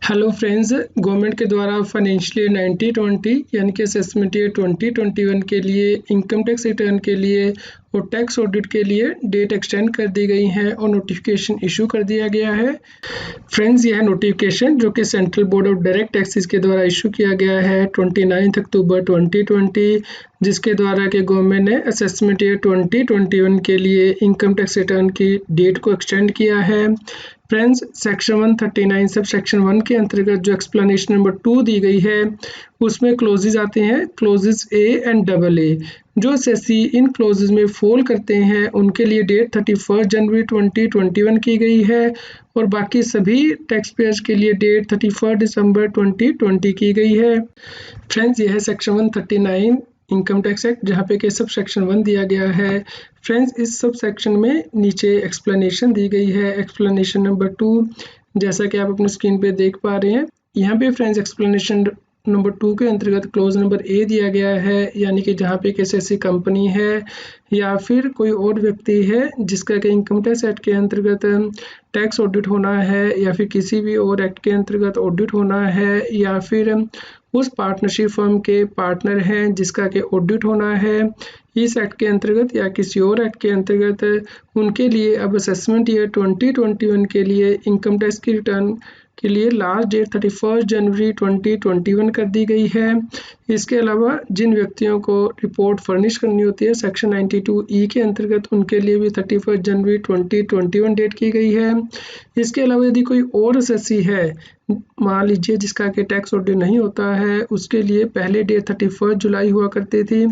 Hello friends, government के द्वारा financial year 1920 यानी कि असेसमेंट ईयर 2021 के लिए इनकम टैक्स रिटर्न के लिए और टैक्स ऑडिट के लिए डेट एक्सटेंड कर दी गई है और नोटिफिकेशन इशू कर दिया गया है। फ्रेंड्स, यह नोटिफिकेशन जो कि central board of direct taxes के द्वारा इशू किया गया है 29 अक्टूबर 2020, जिसके द्वारा कि गवर्नमेंट ने असेसमेंट ईयर 2021 के लिए इनकम टैक्स रिटर्न की डेट को एक्सटेंड किया है। फ्रेंड्स, सेक्शन 139 सब सेक्शन 1 के अंतर्गत जो एक्सप्लेनेशन नंबर 2 दी गई है उसमें क्लोजेज आते हैं, clauses A and double A. जो एसएससी इन क्लोजेज में फॉल करते हैं उनके लिए डेट 31 जनवरी 2021 की गई है और बाकी सभी टैक्स पेयर्स के लिए डेट 31 दिसंबर 2020 की गई है। फ्रेंड्स, यह है सेक्शन 139 इनकम टैक्स एक्ट, जहाँ पे कि सब सेक्शन 1 दिया गया है। फ्रेंड्स, इस सब सेक्शन में नीचे एक्सप्लेनेशन दी गई है, एक्सप्लेनेशन नंबर 2, जैसा कि आप अपनी स्क्रीन पे देख पा रहे हैं। यहाँ पे फ्रेंड्स एक्सप्लेनेशन नंबर 2 के अंतर्गत क्लोज नंबर ए दिया गया है, यानी कि जहाँ पे किसी ऐसी कंपनी है या फिर कोई और व्यक्ति है जिसका कि इनकम टैक्स एक्ट के अंतर्गत टैक्स ऑडिट होना है या फिर किसी भी और एक्ट के अंतर्गत ऑडिट होना है या फिर उस पार्टनरशिप फर्म के पार्टनर हैं जिसका कि ऑडिट होना है इस एक्ट के अंतर्गत या किसी और एक्ट के अंतर्गत, उनके लिए अब असेसमेंट ईयर 2021 के लिए इनकम टैक्स की रिटर्न के लिए लास्ट डेट 31 जनवरी 2021 कर दी गई है। इसके अलावा जिन व्यक्तियों को रिपोर्ट फर्निश करनी होती है सेक्शन 92E के अंतर्गत, उनके लिए भी 31 जनवरी 2021 डेट की गई है। इसके अलावा यदि कोई और एसएससी है, मान लीजिए जिसका कि टैक्स ऑडिट नहीं होता है, उसके लिए पहले डेट 31 जुलाई हुआ करती थी,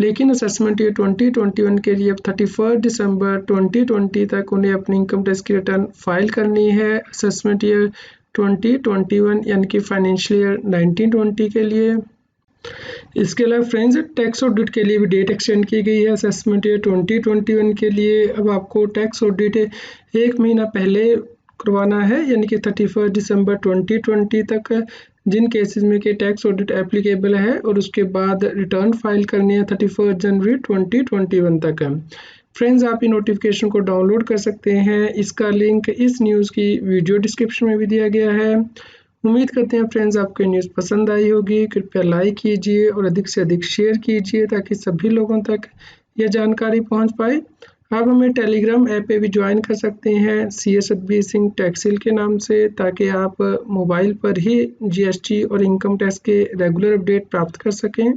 लेकिन असेसमेंट ईयर 2021 के लिए अब 31 दिसंबर 2020 तक उन्हें अपनी इनकम टैक्स की रिटर्न फाइल करनी है असेसमेंट ईयर 2021 यानी कि फाइनेंशियल ईयर 1920 के लिए। इसके अलावा फ्रेंड्स, टैक्स ऑडिट के लिए भी डेट एक्सटेंड की गई है असेसमेंट ईयर 2021 के लिए। अब आपको टैक्स ऑडिट 1 महीना पहले करवाना है, यानी कि 31 दिसंबर 2020 तक, जिन केसेस में कि टैक्स ऑडिट एप्लीकेबल है, और उसके बाद रिटर्न फाइल करनी है 31 जनवरी 2021 तक। फ्रेंड्स, आप इन नोटिफिकेशन को डाउनलोड कर सकते हैं, इसका लिंक इस न्यूज़ की वीडियो डिस्क्रिप्शन में भी दिया गया है। उम्मीद करते हैं फ्रेंड्स आपको न्यूज़ पसंद आई होगी। कृपया लाइक कीजिए और अधिक से अधिक शेयर कीजिए ताकि सभी लोगों तक यह जानकारी पहुंच पाए। आप हमें टेलीग्राम ऐप पे भी ज्वाइन कर सकते हैं CS सतबीर सिंह टैक्सिल के नाम से, ताकि आप मोबाइल पर ही GST और इनकम टैक्स के रेगुलर अपडेट प्राप्त कर सकें।